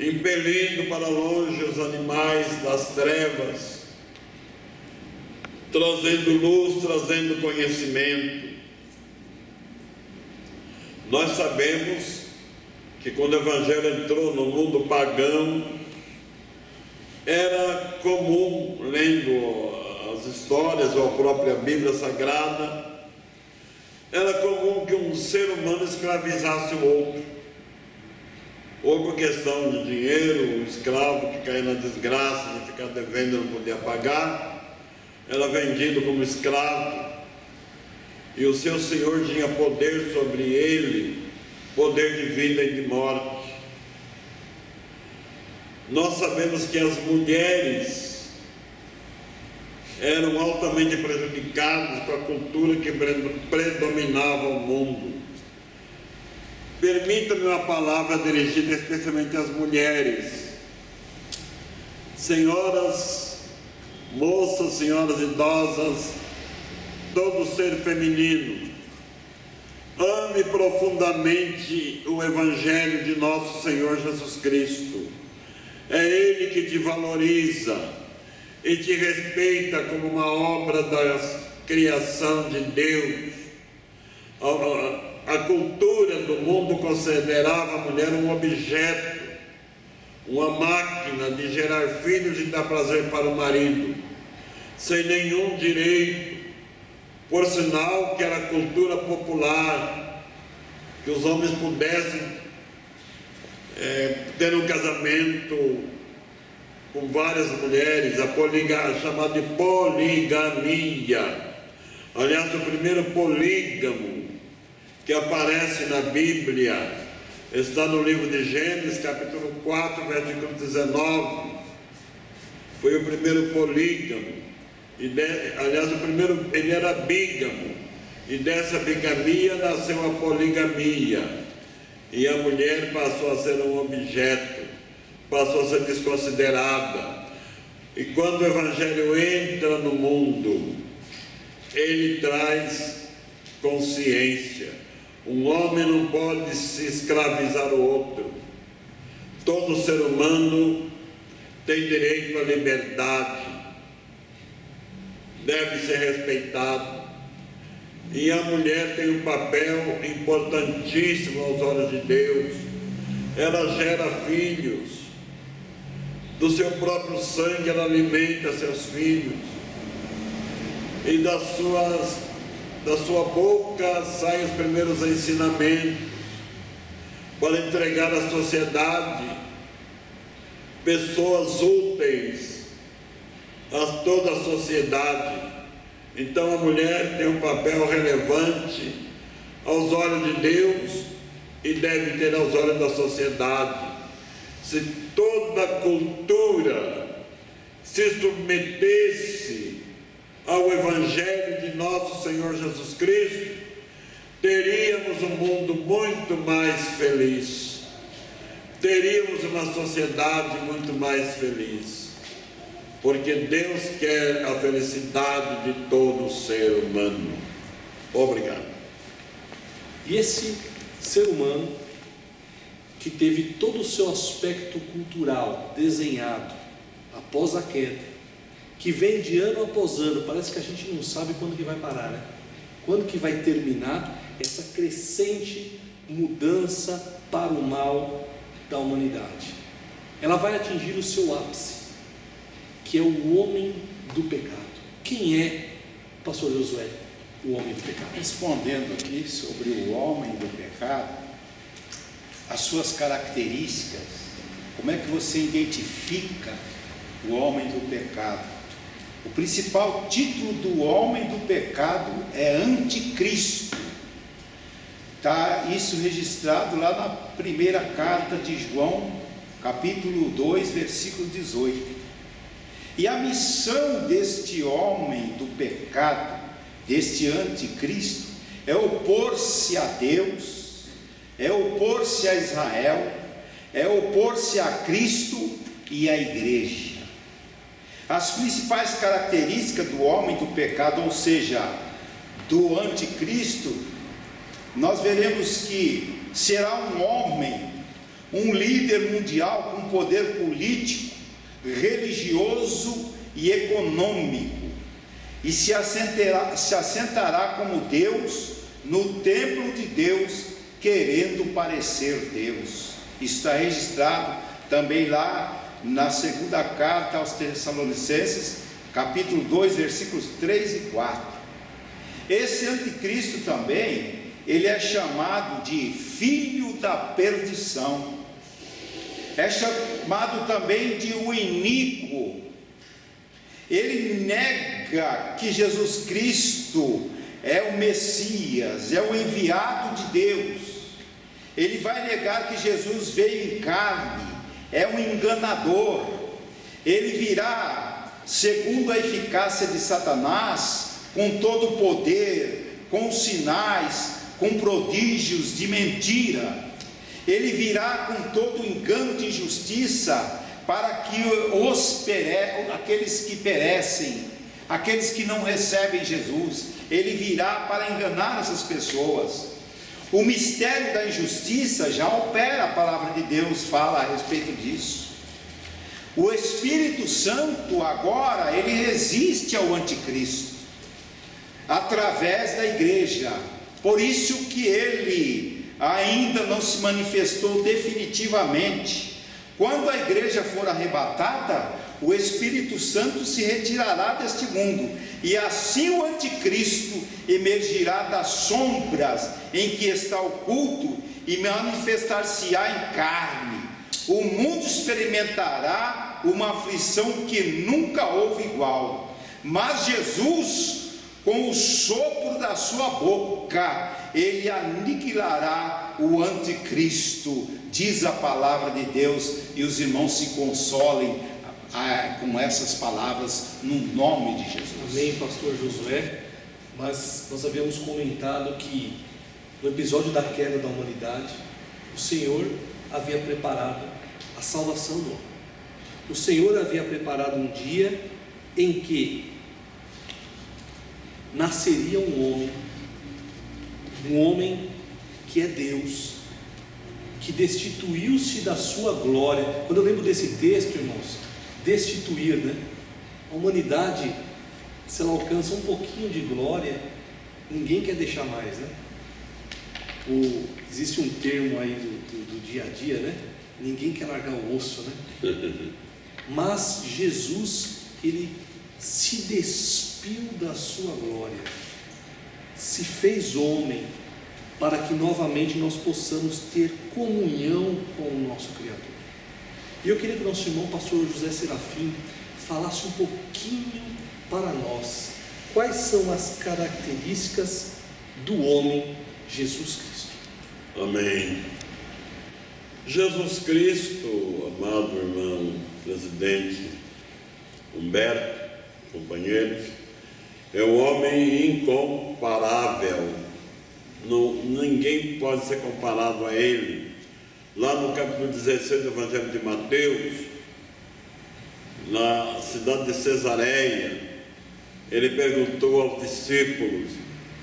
impelindo para longe os animais das trevas, trazendo luz, trazendo conhecimento. Nós sabemos que quando o evangelho entrou no mundo pagão, era comum, lendo as histórias ou a própria Bíblia Sagrada, era comum que um ser humano escravizasse o outro, ou por questão de dinheiro, um escravo que caía na desgraça de ficar devendo e não podia pagar, era vendido como escravo, e o seu senhor tinha poder sobre ele, poder de vida e de morte. Nós sabemos que as mulheres eram altamente prejudicadas com a cultura que predominava o mundo. Permita-me uma palavra dirigida especialmente às mulheres. Senhoras, moças, senhoras idosas, todo ser feminino. Ame profundamente o Evangelho de nosso Senhor Jesus Cristo. É Ele que te valoriza e te respeita como uma obra da criação de Deus. A cultura do mundo considerava a mulher um objeto, uma máquina de gerar filhos e dar prazer para o marido, sem nenhum direito. Por sinal que era cultura popular, que os homens pudessem ter um casamento com várias mulheres, a chamada de poligamia. Aliás, o primeiro polígamo que aparece na Bíblia está no livro de Gênesis, capítulo 4, versículo 19. Foi o primeiro polígamo. Aliás, ele era bígamo, e dessa bigamia nasceu a poligamia, e a mulher passou a ser um objeto, passou a ser desconsiderada. E quando o Evangelho entra no mundo, ele traz consciência. Um homem não pode se escravizar o outro. Todo ser humano tem direito à liberdade, deve ser respeitado, e a mulher tem um papel importantíssimo aos olhos de Deus. Ela gera filhos, do seu próprio sangue ela alimenta seus filhos, e da sua boca saem os primeiros ensinamentos para entregar à sociedade pessoas úteis a toda a sociedade. Então a mulher tem um papel relevante aos olhos de Deus e deve ter aos olhos da sociedade. Se toda a cultura se submetesse ao Evangelho de nosso Senhor Jesus Cristo, teríamos um mundo muito mais feliz, teríamos uma sociedade muito mais feliz, porque Deus quer a felicidade de todo ser humano. Obrigado. E esse ser humano, que teve todo o seu aspecto cultural desenhado após a queda, que vem de ano após ano, parece que a gente não sabe quando que vai parar, né? Quando que vai terminar essa crescente mudança para o mal da humanidade. Ela vai atingir o seu ápice, que é o homem do pecado. Quem é, pastor Josué, o homem do pecado? Respondendo aqui sobre o homem do pecado, as suas características, como é que você identifica o homem do pecado? O principal título do homem do pecado é Anticristo. Está isso registrado lá na primeira carta de João, capítulo 2, versículo 18. E a missão deste homem do pecado, deste anticristo, é opor-se a Deus, é opor-se a Israel, é opor-se a Cristo e à igreja. As principais características do homem do pecado, ou seja, do anticristo, nós veremos que será um homem, um líder mundial com poder político, religioso e econômico, e se assentará como Deus no templo de Deus, querendo parecer Deus. Está registrado também lá na segunda carta aos Tessalonicenses, capítulo 2, versículos 3 e 4. Esse anticristo também, ele é chamado de filho da perdição, é chamado também de o iníquo. Ele nega que Jesus Cristo é o Messias, é o enviado de Deus. Ele vai negar que Jesus veio em carne, é um enganador. Ele virá segundo a eficácia de Satanás, com todo o poder, com sinais, com prodígios de mentira. Ele virá com todo o engano de injustiça, para que aqueles que perecem, aqueles que não recebem Jesus, ele virá para enganar essas pessoas. O mistério da injustiça já opera, a palavra de Deus fala a respeito disso. O Espírito Santo agora, ele resiste ao anticristo, através da igreja. Por isso que ele ainda não se manifestou definitivamente. Quando a igreja for arrebatada, o Espírito Santo se retirará deste mundo, e assim o anticristo emergirá das sombras em que está oculto e manifestar-se-á em carne. O mundo experimentará uma aflição que nunca houve igual, mas Jesus, com o sopro da sua boca, ele aniquilará o anticristo, diz a palavra de Deus, e os irmãos se consolem com essas palavras no nome de Jesus. Amém, pastor Josué. Mas nós havíamos comentado que no episódio da queda da humanidade, o Senhor havia preparado a salvação do homem. O Senhor havia preparado um dia em que nasceria um homem que é Deus, que destituiu-se da sua glória. Quando eu lembro desse texto, irmãos, destituir, né? A humanidade, se ela alcança um pouquinho de glória, ninguém quer deixar mais, né? Existe um termo aí do dia a dia, né? Ninguém quer largar o osso, né? Mas Jesus, ele se despiu da sua glória, se fez homem, para que novamente nós possamos ter comunhão com o nosso Criador. E eu queria que o nosso irmão pastor José Serafim falasse um pouquinho para nós quais são as características do homem Jesus Cristo. Amém. Jesus Cristo, amado irmão presidente Humberto, companheiros, é um homem incomparável. Ninguém pode ser comparado a ele. Lá no capítulo 16 do Evangelho de Mateus, na cidade de Cesareia, ele perguntou aos discípulos: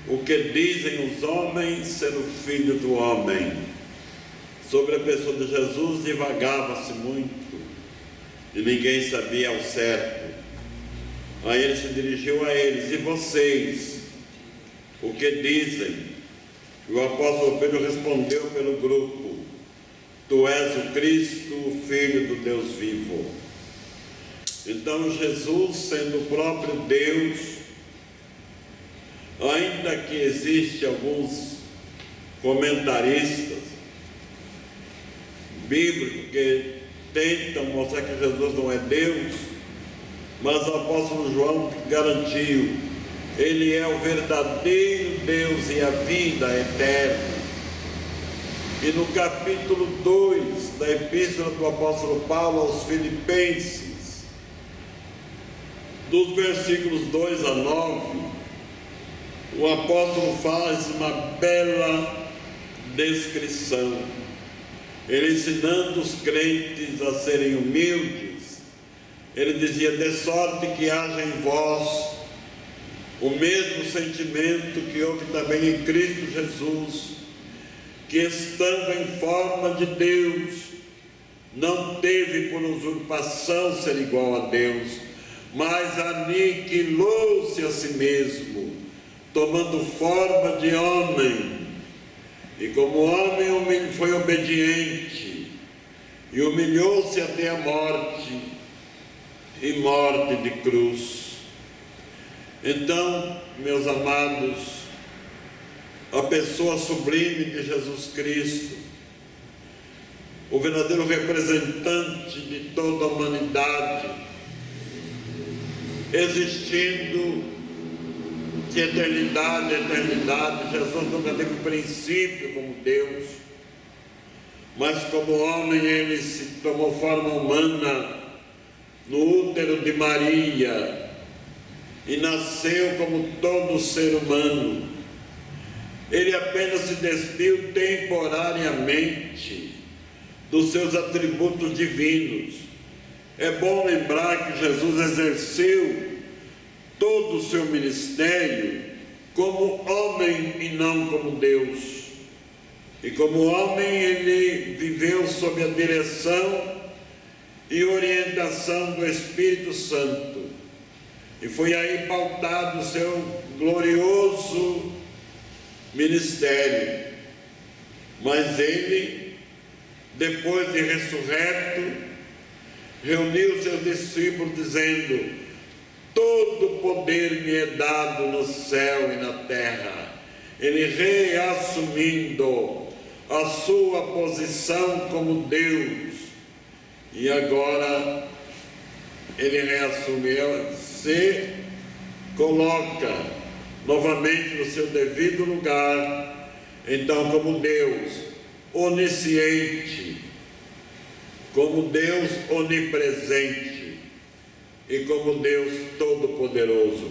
o que dizem os homens ser o Filho do Homem? Sobre a pessoa de Jesus divagava-se muito e ninguém sabia ao certo. Aí ele se dirigiu a eles: e vocês, o que dizem? E o apóstolo Pedro respondeu pelo grupo: tu és o Cristo, o Filho do Deus vivo. Então Jesus, sendo o próprio Deus, ainda que existem alguns comentaristas bíblicos que tentam mostrar que Jesus não é Deus, mas o apóstolo João garantiu: ele é o verdadeiro Deus e a vida eterna. E no capítulo 2 da epístola do apóstolo Paulo aos Filipenses, dos versículos 2 a 9, o apóstolo faz uma bela descrição, ele ensinando os crentes a serem humildes. Ele dizia: de sorte que haja em vós o mesmo sentimento que houve também em Cristo Jesus, que estando em forma de Deus, não teve por usurpação ser igual a Deus, mas aniquilou-se a si mesmo, tomando forma de homem, e como homem foi obediente, e humilhou-se até a morte, e morte de cruz. Então, meus amados, a pessoa sublime de Jesus Cristo, o verdadeiro representante de toda a humanidade, existindo de eternidade a eternidade. Jesus nunca teve princípio como Deus, mas como homem ele se tomou forma humana no útero de Maria e nasceu como todo ser humano. Ele apenas se despiu temporariamente dos seus atributos divinos. É bom lembrar que Jesus exerceu todo o seu ministério como homem e não como Deus. E como homem ele viveu sob a direção e orientação do Espírito Santo. E foi aí pautado o seu glorioso ministério. Mas ele, depois de ressurreto, reuniu seus discípulos dizendo: todo poder me é dado no céu e na terra. Ele reassumindo a sua posição como Deus. E agora ele reassumiu, se coloca novamente no seu devido lugar, então como Deus onisciente, como Deus onipresente e como Deus todo-poderoso.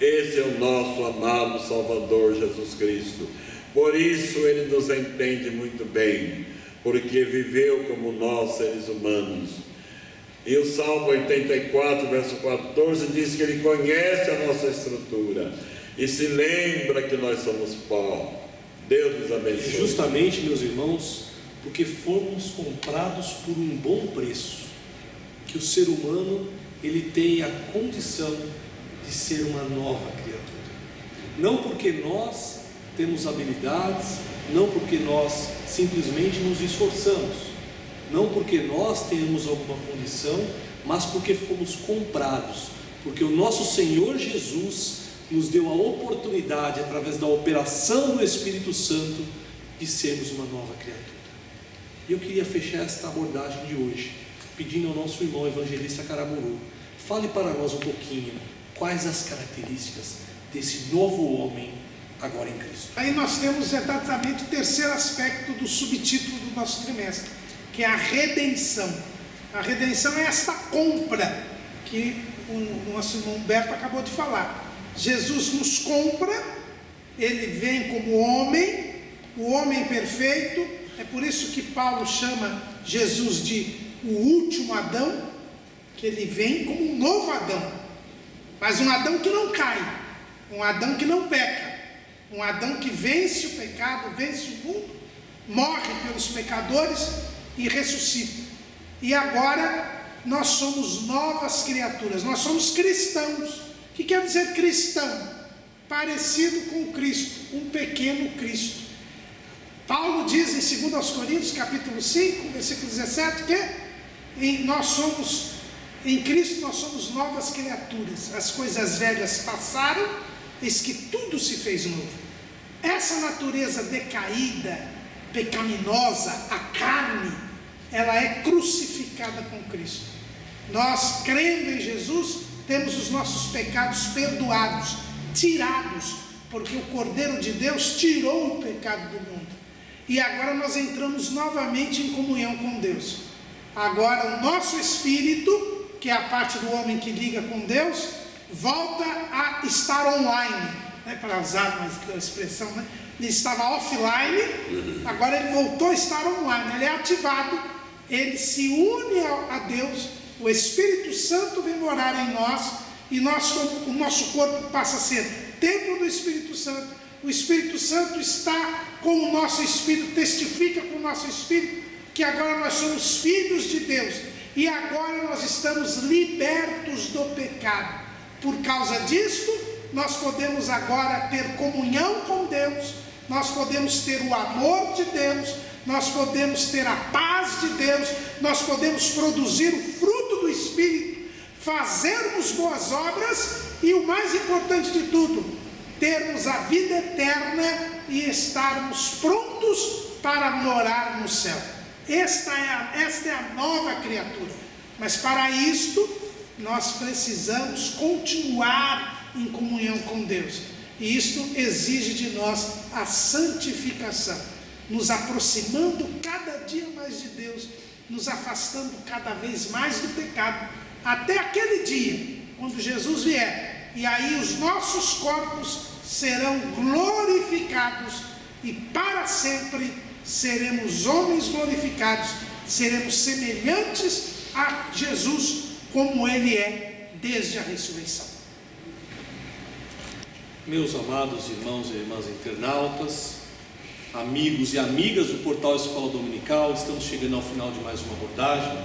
Esse é o nosso amado Salvador Jesus Cristo. Por isso ele nos entende muito bem, porque viveu como nós, seres humanos. E o Salmo 84, verso 14, diz que ele conhece a nossa estrutura e se lembra que nós somos pó. Deus nos abençoe. Justamente, meus irmãos, porque fomos comprados por um bom preço, que o ser humano ele tem a condição de ser uma nova criatura. Não porque nós temos habilidades, não porque nós simplesmente nos esforçamos, não porque nós tenhamos alguma condição, mas porque fomos comprados, porque o nosso Senhor Jesus nos deu a oportunidade, através da operação do Espírito Santo, de sermos uma nova criatura. E eu queria fechar esta abordagem de hoje, pedindo ao nosso irmão evangelista Caramuru, fale para nós um pouquinho quais as características desse novo homem agora em Cristo. Aí nós temos exatamente o terceiro aspecto do subtítulo do nosso trimestre, que é a redenção. A redenção é esta compra que o nosso irmão Humberto acabou de falar. Jesus nos compra, ele vem como homem, o homem perfeito. É por isso que Paulo chama Jesus de o último Adão, que ele vem como um novo Adão, mas um Adão que não cai, um Adão que não peca, um Adão que vence o pecado, vence o mundo, morre pelos pecadores e ressuscita. E agora nós somos novas criaturas, nós somos cristãos. O que quer dizer cristão? Parecido com Cristo, um pequeno Cristo. Paulo diz em 2 Coríntios capítulo 5, versículo 17, que em Cristo nós somos novas criaturas. As coisas velhas passaram, eis que tudo se fez novo. Essa natureza decaída, pecaminosa, a carne, ela é crucificada com Cristo. Nós, crendo em Jesus, temos os nossos pecados perdoados, tirados, porque o Cordeiro de Deus tirou o pecado do mundo. E agora nós entramos novamente em comunhão com Deus. Agora o nosso espírito, que é a parte do homem que liga com Deus, volta a estar online, para usar uma expressão, ele estava offline, agora ele voltou a estar online, ele é ativado, ele se une a Deus, o Espírito Santo vem morar em nós, e o nosso corpo passa a ser templo do Espírito Santo. O Espírito Santo está com o nosso espírito, testifica com o nosso espírito, que agora nós somos filhos de Deus, e agora nós estamos libertos do pecado. Por causa disto, nós podemos agora ter comunhão com Deus, nós podemos ter o amor de Deus, nós podemos ter a paz de Deus, nós podemos produzir o fruto do Espírito, fazermos boas obras e, o mais importante de tudo, termos a vida eterna e estarmos prontos para morar no céu. Esta é a nova criatura. Mas para isto, nós precisamos continuar em comunhão com Deus. E isto exige de nós a santificação, nos aproximando cada dia mais de Deus, nos afastando cada vez mais do pecado, até aquele dia, quando Jesus vier, e aí os nossos corpos serão glorificados, e para sempre seremos homens glorificados, seremos semelhantes a Jesus, como Ele é desde a ressurreição. Meus amados irmãos e irmãs internautas, amigos e amigas do Portal Escola Dominical, estamos chegando ao final de mais uma abordagem.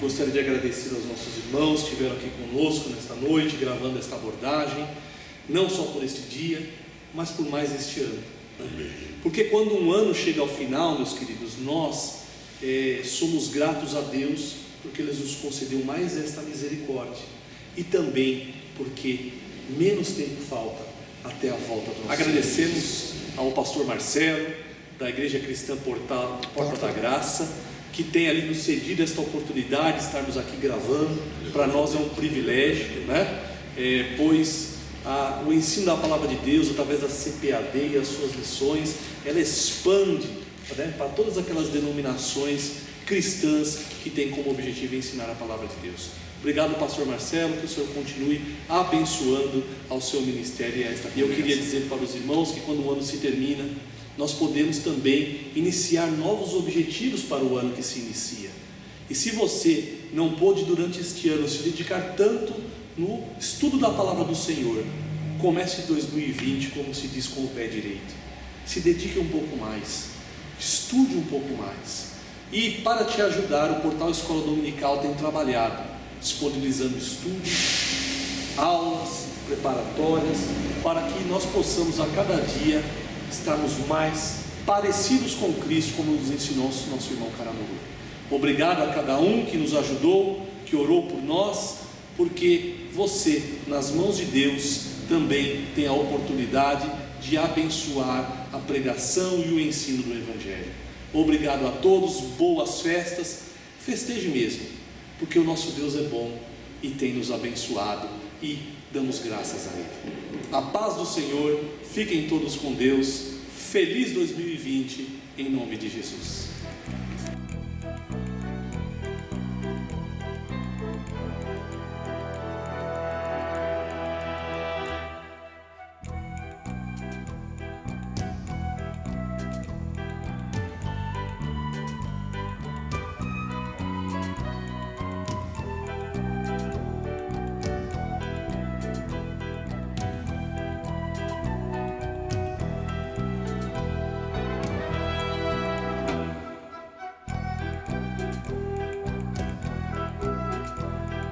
Gostaria de agradecer aos nossos irmãos que estiveram aqui conosco nesta noite, gravando esta abordagem, não só por este dia, mas por mais este ano. Porque quando um ano chega ao final, meus queridos, nós somos gratos a Deus, porque Ele nos concedeu mais esta misericórdia, e também porque menos tempo falta até a volta do nosso Agradecemos ao pastor Marcelo, da Igreja Cristã Porta da Graça, que tem ali nos cedido esta oportunidade de estarmos aqui gravando. Para nós é um privilégio, né? Pois o ensino da palavra de Deus, através da CPAD e as suas lições, ela expande, né, para todas aquelas denominações cristãs que têm como objetivo ensinar a palavra de Deus. Obrigado, pastor Marcelo, que o Senhor continue abençoando ao seu ministério e a esta. E eu queria dizer para os irmãos que quando o ano se termina, nós podemos também iniciar novos objetivos para o ano que se inicia. E se você não pôde durante este ano se dedicar tanto no estudo da palavra do Senhor, comece 2020, como se diz, com o pé direito. Se dedique um pouco mais, estude um pouco mais. E para te ajudar, o Portal Escola Dominical tem trabalhado disponibilizando estudos, aulas preparatórias, para que nós possamos a cada dia estarmos mais parecidos com Cristo, como nos ensinou nosso irmão Caramuru. Obrigado a cada um que nos ajudou, que orou por nós, porque você, nas mãos de Deus, também tem a oportunidade de abençoar a pregação e o ensino do Evangelho. Obrigado a todos, boas festas, festeje mesmo, porque o nosso Deus é bom e tem nos abençoado e damos graças a Ele. A paz do Senhor, fiquem todos com Deus, feliz 2020, em nome de Jesus.